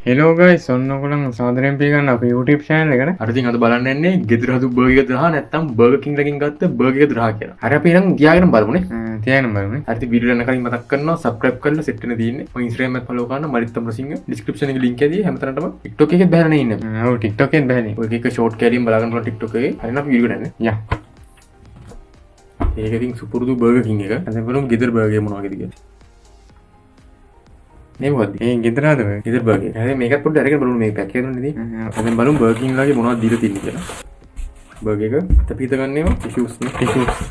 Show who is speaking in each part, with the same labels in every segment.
Speaker 1: Hello guys ඔන්නකොලන් සාදරයෙන් පිළිගන්න අපේ YouTube channel එකට. අර ඉතින් අද බලන්න යන්නේ ගෙදර හදපු බර්ගර් එකද රහ නැත්නම් බර්ගර් කිං එකකින් ගත්ත බර්ගර් එකද රහ කියලා. හරි අපි නම් තියාගෙන බලමුනේ. තියාගෙන බලමුනේ. හරි ඉතින් වීඩියෝ යන කලින් මතක් කරනවා subscribe කරලා set වෙන්න තියෙන්නේ. මම Instagram එකත් follow කරන්න මරිත්තම් රසිංහ description එකේ link එකදී හැමතැනටම TikTok එකෙත් බහලා ඉන්නේ. ඔව් TikTok එකෙත් බහලා. ඔය එක short කැලියෙන් බලාගන්න පුළුවන් TikTok එකේ. හරි නම් වීඩියෝ ගන්න. යා. ඒක ඉතින් සුපුරුදු බර්ගර් කිං එක. අද බලමු ගෙදර බර්ගර් මොනවද කියලා. මේ මොකද්ද? මේ ගෙදරද බර්ගර්? ගෙදර බර්ගර්. හරි මේකත් පොඩ්ඩක් අරගෙන බලමු මේ පැක් එක දුන්නේ ඉතින්. අපි බලමු බර්ගර් කිං වලගේ මොනවද දීලා තින්නේ කියලා. බර්ගර් එක තපීත ගන්නේම ටිෂුස්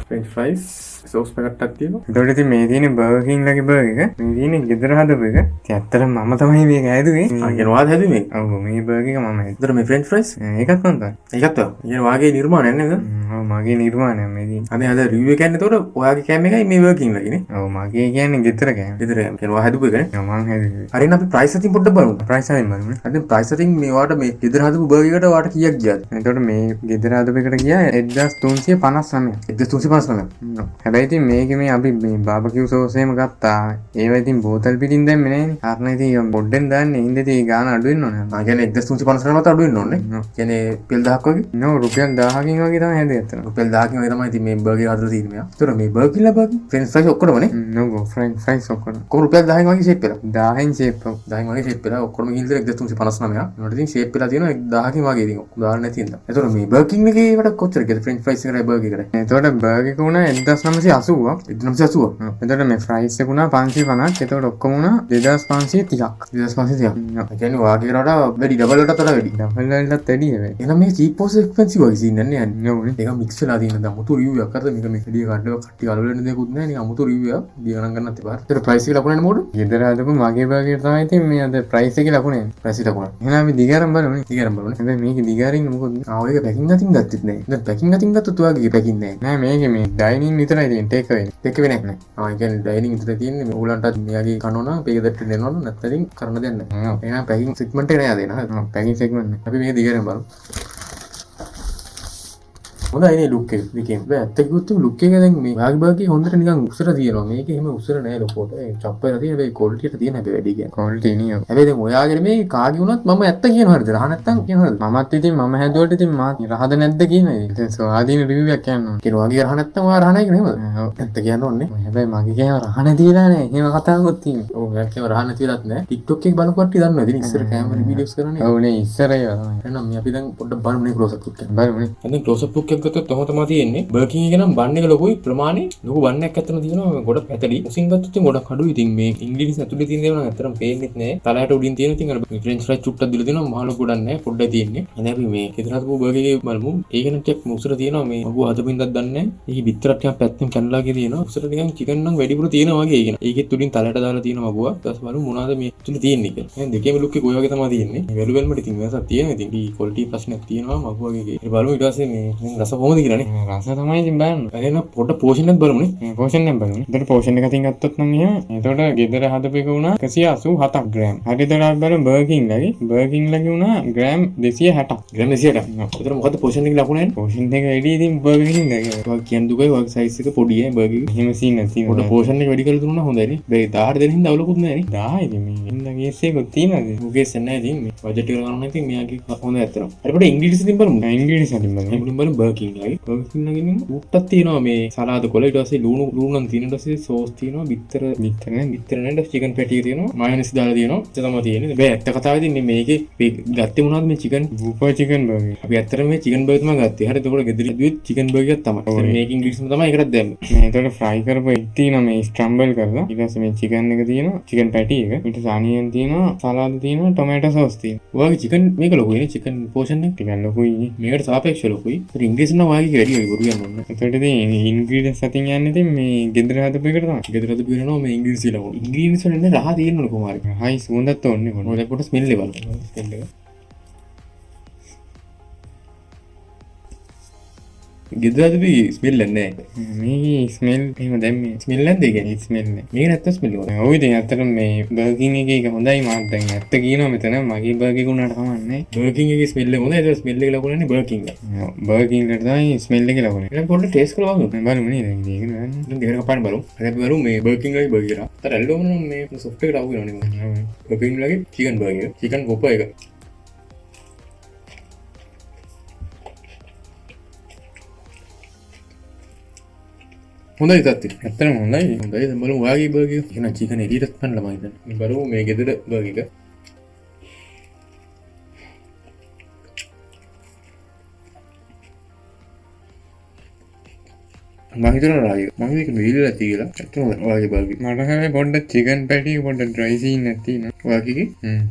Speaker 1: ෆ්‍රෙන්ච් ෆ්‍රයිස් සෝස් පැකට්ටක් තියෙනවා. ඒතකොට ඉතින් මේ තියෙන්නේ බර්ගර් කිං වලගේ බර්ගර් එක. මේ තියෙන්නේ ගෙදර හදපු එක. ඉතින් ඇත්තටම මම තමයි මේක හැදුවේ. කියනවාද හැදුවේ මේක? ඔව් මේ බර්ගර් එක මම හැදුවා. ඒතර මේ ෆ්‍රෙන්ච් ෆ්‍රයිස් ඒකත් මම තමයි. ඒකත් ඔව්. කියන වාගේ නිර්මාණයක් නේද? ඔව් මගේ නිර්මාණයක් මේ තියෙන්නේ. අද රිවිව් එක කියන්නේ ඒතකොට ඔයාගේ කැම් එකයි මේ බර්ගර් කිං වලගේ නේ. ඔව් මගේ කියන්නේ ගෙදර කැම්. ගෙදර කැම්. කියනවා හැදුපු එකනේ. ඔව් මම හැදුවේ. හරිනම් අපි ප්‍රයිස් අතින් පොඩ්ඩක් බලමු. ප්‍රයිස් අතින් බලමු. හරි ප්‍රයිස් අතින් මේ වාට මේ ගෙදර හදපු බර්ගර් එකට වාට කීයක් ගියාද? ඒතකොට මේ ගෙදර හදපු එකට ගියා 1359. 1359. හැබැයි ඉතින් මේකේ මේ අපි මේ බාබකියු සෝස් එහෙම ගත්තා. ඒවා ඉතින් බෝතල් පිටින් දැම්මේ නෑනේ. අරන ඉතින් බොඩ්ඩෙන් දාන්නේ. ඉඳ ඉතින් ගාන අඩු වෙන්න ඕනේ. ආ කියන්නේ 1359 මත අඩු වෙන්න ඕනේ. කියන්නේ රුපියල් 1000ක් වගේ. නෝ රුපියල් 1000කින් වගේ තමයි හැදේ ඇත්තට. රුපියල් 1000කින් වගේ තමයි ඉතින් මේ බර්ගර් හදලා තියෙන්නේ මෙයා. ඒතර මේ බර්ගර් බර්ගර් ෆ්‍රෙන්ච් ෆ්‍රයිස් ඔක්කොමනේ. නෝ ෆ්‍රෙන්ච් ෆ්‍රයිස් ඔක්කොම. කොහොම රුපියල් 1000න් වගේ ෂේප් වෙලා. 1000න් ෂේප්. 1000න් වගේ ෂේප් වෙලා ඔක්කොම ගිහින් ඉතින් 1359. ඒකට ඉතින් ෂේප් වෙලා තියෙනවා 1000කින් වගේ ඉතින් ඔක්කොම දාන්න නැති හින්දා. ඒතර මේ බර්ගර් කිං එකේ වට කොච්චර ගියද ෆ්‍රෙන්ච් ෆ්‍රයිස් එකයි බර්ගර් එකයි. ඒතකොට බර්ගර් එක උනා 1980ක්. 1980. එතකොට මේ ෆ්‍රයිස් එක උනා 550ක්. එතකොට ඔක්කොම උනා 2530ක්. 2530ක්. ඒ කියන්නේ වාගේ වලට වැඩි ඩබල් වලටත් වඩා වැඩි. ඩබල් වලටත් වැඩි හැබැයි. එහෙනම් මේ චීප් පොස් එක්ස්පෙන්සිව් වගේ සීන් නන්නේ යන්නේ. ඒක මික්ස් වෙලා තියෙන දා මුතු රිවිව් එකක් කරලා මේක මේ හෙඩිය කාඩ් එක කට්ටිය අලවල වෙන දෙයක්වත් නැහැ. නිකන් මුතු රිවිව් එකක්. දී ගණන් ගන්නත් එපා. ඒතර ප්‍රයිස් එක ලකුණනේ මොකද? ගෙදර හදපු මගේ බර්ගර් තමයි ඉතින් මේ අද ප්‍රයිස් එකේ ලකුණ එන්නේ. ප්‍රයිස් එක ලකුණ. එහෙනම් අපි දිගාරම් බලමුනේ. දිගාරම් බලමුනේ. හැබැයි මේකේ දිගාරින් මොකද? ඔය පැකින් අතින් ගත්තෙත් නැහැ. දැන් පැකින් අතින් ගත්තොත් ඔයාගේ පැකින් නැහැ. නෑ මේකේ මේ ඩයිනින් විතරයි තියෙන්නේ. ටේක් අවේ. ටේක් අවේ නැහැ. ඒ කියන්නේ ඩයිනින් විතර තියෙන්නේ. මේ ඕගලන්ටත් මෙයාගේ කනෝනා පේක දෙට්ට දෙනවලු නැත්නම් කරන්න දෙයක් නැහැ. එහෙනම් පැකින් සෙග්මන්ට් එක නෑ දෙනවා. පැකින් සෙග්මන්ට් නේ. අපි මේක දිගාරම් බලමු. හොඳයි නේ ලුක් එක දෙකෙන්. බෑ ඇත්ත කිව්වොත් ලුක් එක දැන් මේ වාගේ බර්ගර් හොඳට නිකන් උසර තියෙනවා. මේක එහෙම උසර නෑ ලොකෝට. ඒ චොප් වෙලා තියෙන හැබැයි ක්වොලිටි එක තියෙන හැබැයි වැඩි කියන්නේ. ක්වොලිටි නියම. හැබැයි දැන් ඔයාගේ මේ කාගේ වුණත් මම ඇත්ත කියනවා හරිද? රහ නැත්තම් කියනවා. මමත් ඉතින් මම හැදුවට ඉතින් මා රහද නැද්ද කියනවා. ඉතින් ස්වාධීන රිවිව් එකක් කියනවා. කියන වගේ රහ නැත්තම් ඔයා රහ නැහැ කියනවා. ඔව් ඇත්ත කියන්න ඕනේ. හැබැයි මගේ කියනවා රහ නැතිලා නෑ. එහෙම කතාවකුත් තියෙනවා. ඔව් මම කියනවා රහ නැතිලාත් නෑ. TikTok එක බලපු කට්ටිය දන්නවා. ඉතින් ඉස්සර කැමරා වීඩියෝස් කරන්නේ. ඔව් නේ ඉස්සර ඒවා තමයි. එහෙනම් මේ අපි දැන් පොඩ්ඩක් බලමුනේ ක්ලෝස් අප් එක. බලමුනේ. දැන් ක්ලෝස් අප් එකක් ගත්තොත් තම තමයි තියෙන්නේ. බර්ගර් කිං එක නම් බන් එක ලොකුයි ප්‍රමාණය ලොකු බන් එකක් ඇත්තම තියෙනවා ගොඩක් පැතලි. උසින් ගත්තොත් ඉතින් ගොඩක් අඩුයි. ඉතින් මේ ඉංග්‍රීසි ඇතුලේ තියෙන දේවල් නම් ඇත්තටම පේන්නෙත් නෑ. තලයට උඩින් තියෙන ඉතින් අර ෆ්‍රෙන්ච් ෆ්‍රයිස් චුට්ටක් දීලා තියෙනවා. මහ ලොකු ගොඩක් නෑ. පොඩ්ඩයි තියෙන්නේ. එහෙනම් අපි මේ ගෙදර හදපු බර්ගර් එකේ බලමු. ඒක නම් ටිකක් උසර තියෙනවා. මේ මගුව හදපින්දක් දන්නේ නෑ. ඒකේ බිත්තරක් ටිකක් පැත්තෙන් කැනලා වගේ තියෙනවා. උසර නිකන් චිකන් නම් වැඩිපුර තියෙනවා වගේ ඒක. ඒකෙත් උඩින් තලයට දාලා තියෙනවා මගුව. ඊට පස්සේ බලමු මොනවද මේ තුනේ තියෙන්නේ කියලා. එහෙනම් දෙකේම ලුක් එක ඔය වගේ තමයි තියෙන්නේ. වැලු වෙල්මට ඉතින් වෙනසක් තියෙනවා. ඉතින් ඊ ක්වොලිටි ප්‍රශ්නයක් තියෙනවා මගුවගේ. ඒ බලමු ඊට පස්සේ මේ රස කොහොමද කියලා නේ. රස තමයි ඉතින් බලන්න. එහෙනම් පොඩ්ඩක් පෝෂන් එකක් බලමුනේ. පෝෂන් එක බලමු. එතකොට පෝෂන් එක අතින් ගත්තොත් නම් එහෙම. එතකොට ගෙදර හදපු එක උනා 187ක් ග්‍රෑම්. හරි එතකොට අපි බලමු බර්ගර් කිං ලගේ. බර්ගර් කිං ලගේ උනා ග්‍රෑම් 260ක්. ග්‍රෑම් 260ක්. එතකොට මොකද්ද පෝෂන් එකේ ලකුණ එන්නේ? පෝෂන් එක වැඩි ඉතින් බර්ගර් කිං ලගේ. ඔය කියන දුකයි ඔය සයිස් එක පොඩි ඈ බර්ගර්. එහෙම සීන් නැති. පොඩ්ඩ පෝෂන් එක වැඩි කරලා දුන්නා හොඳයි නේ. බෑ 1000 දෙන හින්දා අවුලකුත් නැහැ නේ. 1000 ඉතින් මේ හින්දා ගේස් එකක් තියෙනවද? උගේස් නැහැ ඉතින් මේ බජට් එක ගන්න ඉතින් මෙයාගේ හොඳ ඇත්තනවා. හරි පොඩ්ඩ ඉංග්‍රීසි ඉතින් බලමු. ඉංග්‍රීසි අතින් බලමු. මුලින්ම බලමු බර්ගර් කිං ලගේ. බර්ගර් කිං ලගේ නේ උට්ටක් තියෙනවා මේ සලාද කොළ ඊට පස්සේ ලුණු නම් තියෙන ඊට පස්සේ සෝස් තියෙනවා බිත්තර නෑ චිකන් පැටි තියෙනවා මයොනයිස් දාලා තියෙනවා ඒක තමයි තියෙන්නේ බෑ ඇත්ත කතාව ඉතින් මේකේ ගත්තේ මොනවද මේ චිකන් බූපර් චිකන් බර්ගර් අපි ඇත්තටම මේ චිකන් බර්ගර් තමයි ගත්තේ හරි එතකොට ගෙදර දුවෙත් චිකන් බර්ගර් එකක් තමයි මේක ඉංග්‍රීසිම තමයි ඒකටත් දැම්මේ මේ එතකොට ෆ්‍රයි කරපු එක තියෙනවා මේ ස්ක්‍රැම්බල් කරලා ඊට පස්සේ මේ චිකන් එක තියෙනවා චිකන් පැටි එක ඊට පස්සේ අනියන් තියෙනවා සලාද තියෙනවා ටොමැටෝ සෝස් තියෙනවා ඔයාගේ චිකන් මේක ලොකුයි නේ චිකන් පෝෂන් එක ටිකක් ලොකුයි මේකට සාපේක්ෂව ලොකුයි ඒත් ඉංග්‍රීසි නම් වාගේ වැඩි ඔය බොරු යන්න ඕන එතකොට ඉතින් ඉන්ග්‍රීඩියන්ට්ස් අතින් යන්නේ ඉතින් මේ ගෙදර හදපු එකට තමයි. ගෙදර හදපු එක නෝ මේ ඉංග්‍රීසි ලකුණු. ඉංග්‍රීසි වල නේ රහ තියෙනවලු කුමාරි. හයි සුවඳත් ඕනේ කොහොමද? ඔය පොට ස්මෙල් එක බලන්න. ස්මෙල් එක. ගෙදරදී ස්මෙල් නැහැ.
Speaker 2: මේ ස්මෙල් එහෙම දැම්මේ
Speaker 1: ස්මෙල් නැද්ද ඒකේ?
Speaker 2: ස්මෙල් නෑ.
Speaker 1: මේක නැත්ත ස්මෙල් වල.
Speaker 2: ඔව් ඉතින් ඇත්තටම මේ බර්ගර් කින් එකේ එක හොඳයි මාත් දැන් ඇත්ත කියනවා මෙතන මගේ බර්ගර් එක උනාට කමන්නේ.
Speaker 1: බර්ගර් කින් එකේ ස්මෙල් එක හොඳයි. ඒක ස්මෙල් එක ලකුණන්නේ බර්ගර් කින් එක.
Speaker 2: ඔව් බර්ගර් කින් එකට තමයි ස්මෙල් එක ලකුණේ.
Speaker 1: එහෙනම් පොඩ්ඩක් ටේස්ට් කරලා බලමු.
Speaker 2: බලමු නේද ඒක නේද.
Speaker 1: දැන් ගෙදර කපාන්න බලමු. අද අපි බලමු මේ බර්ගර් කින් එකේ බර්ගර් එක. අතට ඇල්ලුවම නම් මේ සොෆ්ට් එකට ආව වෙනවනේ. බර්ගර් කින් එකේ චිකන් බර්ගර්. චිකන් පොප එක. හොඳයි තාත්ති.
Speaker 2: ඇත්තටම හොඳයි.
Speaker 1: හොඳයි. දැන් බලමු ඔයාගේ බර්ගර් එක. එහෙනම් චිකන් එළියට පන්නලා මම හිතන්නේ. බලමු මේ ගෙදර බර්ගර් එක. මම හිතනවා රාගය. මම මේක මෙවිලලා තියලා. ඇත්තම ඔයාගේ බර්ගර්.
Speaker 2: මට හැබැයි පොඩ්ඩක් චිකන් පැටි එක පොඩ්ඩක් ඩ්‍රයි සීන් එකක් තියෙනවා.
Speaker 1: ඔයාගේ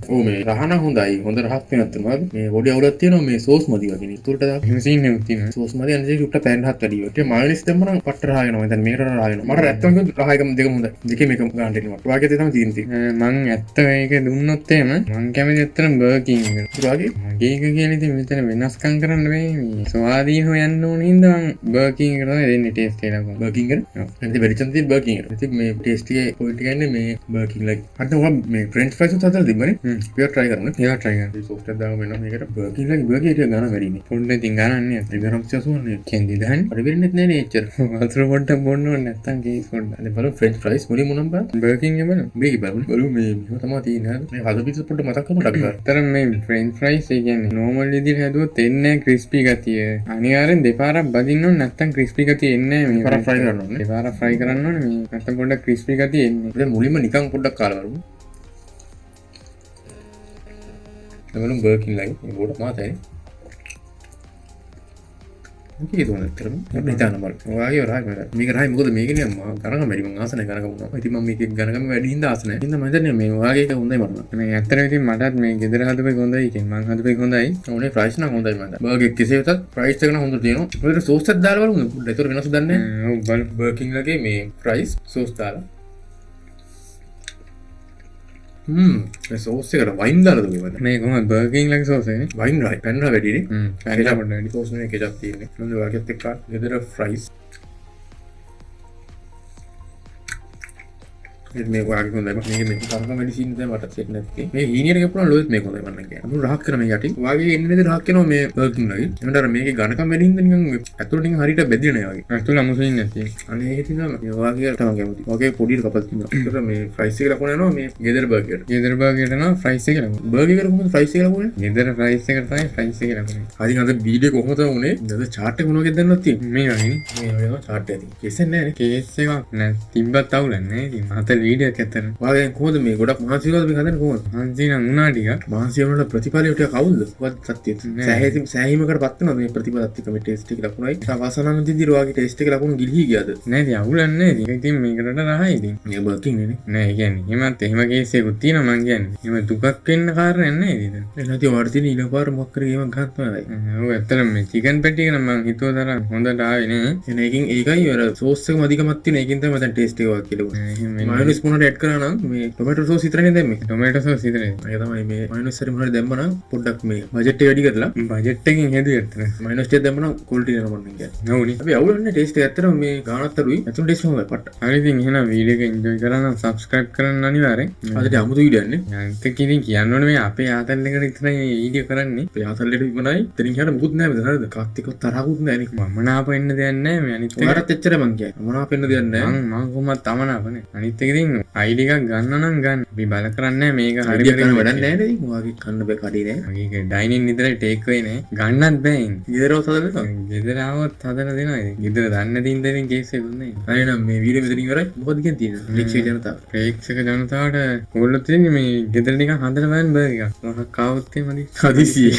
Speaker 1: ඔව් මේ රහන හොඳයි. හොඳ රහක් වෙනත් තමයි. මේ පොඩි අවුලක් තියෙනවා මේ සෝස් මදි වගේ නේ. උතුරට දාපු
Speaker 2: එහෙම සීන් එකක් තියෙනවා.
Speaker 1: සෝස් මදි අනිත් එක උට්ට පෑන් හත් වැඩි වෙනවා. ඒ මයොනයිස් දැම්ම නම් පට්ට රහ වෙනවා. දැන් මේකට රහ වෙනවා. මට ඇත්තම කිව්වොත් රහ එකම දෙකම හොඳයි. දෙකේම එකම ගන්න දෙනවා. ඔයාගේ තේ තමයි තියෙන්නේ.
Speaker 2: මං ඇත්ත ඒක දුන්නොත් එහෙම මං කැමති ඇත්තටම බර්ගර් කින් එක.
Speaker 1: ඔයාගේ
Speaker 2: මගේ එක කියලා ඉතින් මෙතන වෙනස්කම් කරන්න බෑ මේ ස්වාධීන හොයන්න ඕන හින්දා මං බර්ගර් කින් එක තමයි දෙන්නේ ටේස්ට් එකලා කොහොමද
Speaker 1: බර්ගර් කින් එක. අනිත් වෙරිචන් තියෙන බර්ගර් කින් එක. ඉතින් මේ ටේස්ට් එකේ පොයින්ට් එක ගන්නේ මේ බර්ගර් කින් ලයි. අන්න ඔයා මේ ෆ්‍රෙන්ච් ෆ්‍රයිස් උත් හදලා තිබ්බනේ. ඒක try කරන්න.
Speaker 2: ඒවා try කරන්න.
Speaker 1: මේ සෝස් එකක් දාගම වෙනවා. මේකට බර්ගර් කින් ලයි බර්ගර් එක ගන්න වැඩිනේ.
Speaker 2: පොඩ්ඩක් ඉතින් ගණන්නේ
Speaker 1: දෙගරම් චසුවන්නේ.
Speaker 2: කෙන්දි දාන්න
Speaker 1: අර වෙන්නේ නැහැ නේ එච්චර.
Speaker 2: වතුර පොඩ්ඩක් බොන්න ඕනේ නැත්තම් කේස් පොඩ්ඩක්
Speaker 1: අද බලමු ෆ්‍රෙන්ච් ෆ්‍රයිස් මොලේ මොනම් බලන්න.
Speaker 2: බර්ගර් කින් එක බලමු
Speaker 1: මේක බලමු මේ මෙහෙම තමයි තියෙන්නේ. මේ හද පිටස් පොඩ්ඩක් මතක් කරමු ඩක් ගන්න.
Speaker 2: අතර මේ ෆ්‍රෙන්ච් ෆ්‍රයිස් ඒ කියන්නේ නෝමල් විදිහට හැදුවොත් එන්නේ නැහැ ක්‍රිස්පි ගතිය. අනිවාර්යෙන් දෙපාරක් බදින්න ඕනේ නැත්තම් ක්‍රිස්පි ගතිය එන්නේ නැහැ මේ.
Speaker 1: දෙපාරක් fry කරන්න ඕනේ.
Speaker 2: දෙපාරක් fry කරන්න ඕනේ මේ. නැත්තම් පොඩ්ඩක් ක්‍රිස්පි ගතිය එන්නේ.
Speaker 1: දැන් මුලින්ම නිකන් පොඩ්ඩක් කාලා බලමු. දැන් බර්ගර් කින් ලයි මේ පොඩ මාතයි. මේක දුන්න ඇත්තටම මම හිතන්න බලන්න. ඔයාගේ රායි මම. මේක රායි මොකද මේකනේ අම්මා ගණගම වැඩි මං ආස නැහැ ගණගම වුණා. ඉතින් මම මේක ගණගම වැඩි හින්දා ආස නැහැ. ඉතින් මම හිතන්නේ මේ ඔයාගේ එක හොඳයි මට.
Speaker 2: මේ ඇත්තටම ඉතින් මටත් මේ ගෙදර හදපු එක හොඳයි කියන්නේ මං හදපු එක හොඳයි.
Speaker 1: ඕනේ ප්‍රයිස් නම් හොඳයි මට. බර්ගර් කෙසේ වෙතත් ප්‍රයිස් එක නම් හොඳ තියෙනවා. ඔයාලට සෝස් එකක් දාලා බලමු. පොඩ්ඩක් ඒතර වෙනස් දන්නේ නැහැ.
Speaker 2: ඔව් බලමු.
Speaker 1: බර්ගර් කින් ලගේ මේ ප්‍රයිස් සෝස් දාලා. ඒ සෝස් එකට වයින් දාලා දුන්නේ මට.
Speaker 2: මේ කොහොමද බර්ගර් කින් ලගේ සෝස් එකනේ?
Speaker 1: වයින් රයි. පැන් රා වැඩිනේ.
Speaker 2: පැන් රා පොඩ්ඩක් වැඩි.
Speaker 1: සෝස් නේ කෙචප් තියෙන්නේ. මම ඔයාගෙත් එක්ක ගෙදර ෆ්‍රයිස් මේ ඔයාගේ හොඳයි. මේක මේ තරග මෙඩිසින් දැන් මට සෙට් නැත්තේ. මේ හීනියට ගෙපුණා ලොයිත් මේක හොඳයි මම කියන්නේ. අමුතු රහක් කරන මේ යටි. ඔයාගේ එන්නේ නේද රහක් කරනවා මේ බර්ගර් කින් ලගේ. එනට අර මේකේ ඝනකම් වැඩි හින්දා නිකන් ඇතුළට නිකන් හරියට බෙදිලා නැහැ වගේ.
Speaker 2: ඇතුළ අමුසින් නැති.
Speaker 1: අනේ ඒක තමයි ඔයාගේ තමයි කැමති. ඔයාගේ පොඩි කපල් තියෙනවා. ඒකට මේ ෆ්‍රයිස් එක ලකුණ යනවා මේ ගෙදර බර්ගර්.
Speaker 2: ගෙදර බර්ගර් යනවා ෆ්‍රයිස් එක ලකුණ.
Speaker 1: බර්ගර් එකට කොහොමද ෆ්‍රයිස් එක ලකුණ?
Speaker 2: ගෙදර ෆ්‍රයිස් එක තමයි ෆ්‍රයිස් එක ලකුණ.
Speaker 1: හරි අද වීඩියෝ කොහොමද වුනේ? අද chart එක මොනවද දැන්නවත් තියෙන්නේ.
Speaker 2: මේ වගේනේ.
Speaker 1: මේ වගේ chart එක තියෙන්නේ. කෙසෙන්නේ නැහැ නේ.
Speaker 2: කේස් එකක් නෑ තිබ්බත් අවුලන්නේ ඉතින් මහත වීඩියෝ එක ඇතර
Speaker 1: ඔයාගෙන් කොහොමද මේ ගොඩක් මහන්සි වෙලාද මේ හදන්නේ කොහොමද?
Speaker 2: මහන්සි නම් උනා ටික
Speaker 1: මහන්සි වුණාට ප්‍රතිඵලය ටික කවුද? මොකක්ද සත්‍යය? සෑහීමකට පත් වෙනවා මේ ප්‍රතිඵලත් එක්ක මේ ටෙස්ට් එක ලකුණයි. අවසානම දිදී ඔයාගේ ටෙස්ට් එක ලකුණු ගිලිහි ගියාද?
Speaker 2: නෑ ඉතින් අවුලන්නේ ඉතින් ඉතින් මේකට රහයි ඉතින්
Speaker 1: මේ බර්කින් නේ
Speaker 2: නෑ ඒ කියන්නේ එහෙමත් එහෙම කේස් එකකුත් තියෙනවා මං කියන්නේ එහෙම දුකක් වෙන්න කාරණයක් නෑ ඉතින්
Speaker 1: ඒ නැති ඔයාට තියෙන ඊළඟ පාර මොකක් කරේ ගේමක් ගන්න තමයි.
Speaker 2: ඔව් ඇත්තටම මේ චිකන් පැටි එක නම් මං හිතුව තරම් හොඳට ආවේ නේ
Speaker 1: එන එකකින් ඒකයි අර සෝස් එකම අධිකමක් තියෙන එකකින් තමයි දැන් ටේස්ට් එක වක් කියලා උනේ. මයොනයිස් මොනවද ඇඩ් කරා නම් මේ ටොමැටෝ සෝස් විතරනේ දැම්මේ.
Speaker 2: ටොමැටෝ සෝස් විතරයි.
Speaker 1: ඒක තමයි මේ මයොනයිස් හරි මොනවද දැම්ම නම් පොඩ්ඩක් මේ බජට් එක වැඩි කරලා
Speaker 2: බජට් එකකින් හෙදුවේ ඇත්තට.
Speaker 1: මයොනයිස් ටික දැම්ම නම් ක්වොලිටි යනවා මම කියන්නේ.
Speaker 2: නෝනේ.
Speaker 1: අපි අවුලන්නේ ටේස්ට් එක ඇත්තටම මේ ගානත් අඩුයි. ඇතුළේ ටේස්ට් හොඳයි පට්ට.
Speaker 2: හරි ඉතින් එහෙනම් වීඩියෝ එක එන්ජොයි කරා නම් සබ්ස්ක්‍රයිබ් කරන්න අනිවාර්යෙන්.
Speaker 1: අදට අමුතු වීඩියෝ යන්නේ.
Speaker 2: අන්තික ඉතින් කියන්න ඕනේ මේ අපේ ආතල් එකට විතරයි මේ වීඩියෝ කරන්නේ.
Speaker 1: අපේ ආතල් එකට විතරයි. එතනින් එහාට මුකුත් නැහැ මෙතන හරිද? කාත්තිකව තරහකුත් නැහැ නේ.
Speaker 2: මම නාප වෙන්න දෙයක් නැහැ මේ අනිත් එක.
Speaker 1: ඔයාලට එච්චර මං කියන්නේ. මොනවා පෙන්න දෙයක් නැහැ.
Speaker 2: මම කොහොමත් තමනාපනේ. අනිත් එක ඉතින් ID එකක් ගන්න නම් ගන්න. අපි බල කරන්නේ මේක හරි
Speaker 1: හරියට කරන්න වැඩක් නැහැ නේද? ඔයාගේ කන්න බෑ කඩේ නෑ.
Speaker 2: මගේ ඩයිනින් විතරයි ටේක් වෙයි නේ. ගන්නත් බෑ ඉතින්.
Speaker 1: ගෙදරවත් හදලා
Speaker 2: ගෙදර ආවොත් හදලා දෙනවා ඉතින්. ගෙදර දන්නේ නැති ඉඳන් ඉතින් කේස් එකක් නෑ.
Speaker 1: හරි නම් මේ වීඩියෝ මෙතනින් ඉවරයි. මොකද කියන්නේ තියෙන්නේ? ප්‍රේක්ෂක ජනතාව.
Speaker 2: ප්‍රේක්ෂක ජනතාවට ඕගොල්ලෝ තියෙන්නේ මේ ගෙදර නිකන් හදලා බලන්න බෑ එකක්. මොකක් ආවොත් එහෙමද?
Speaker 1: හදිසියේ.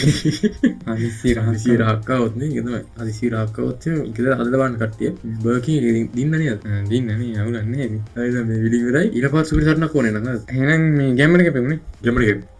Speaker 2: හදිසිය
Speaker 1: රහක් ආවොත් නේ ඒක තමයි. හදිසිය රහක් ආවොත් ගෙදර හදලා බලන්න කට්ටිය. බර්කින් දින්න නේද?
Speaker 2: දින්න නේ අවුලක් නෑ ඉතින්.
Speaker 1: හරි නම් මේ වීඩියෝ ඉවරයි. ඊට පස්සේ සුපිරි සටනක් ඕනේ නේද?
Speaker 2: එහෙනම් මේ ගැම්මර කැපෙමුනේ.
Speaker 1: ගැම්මර කැපෙමු.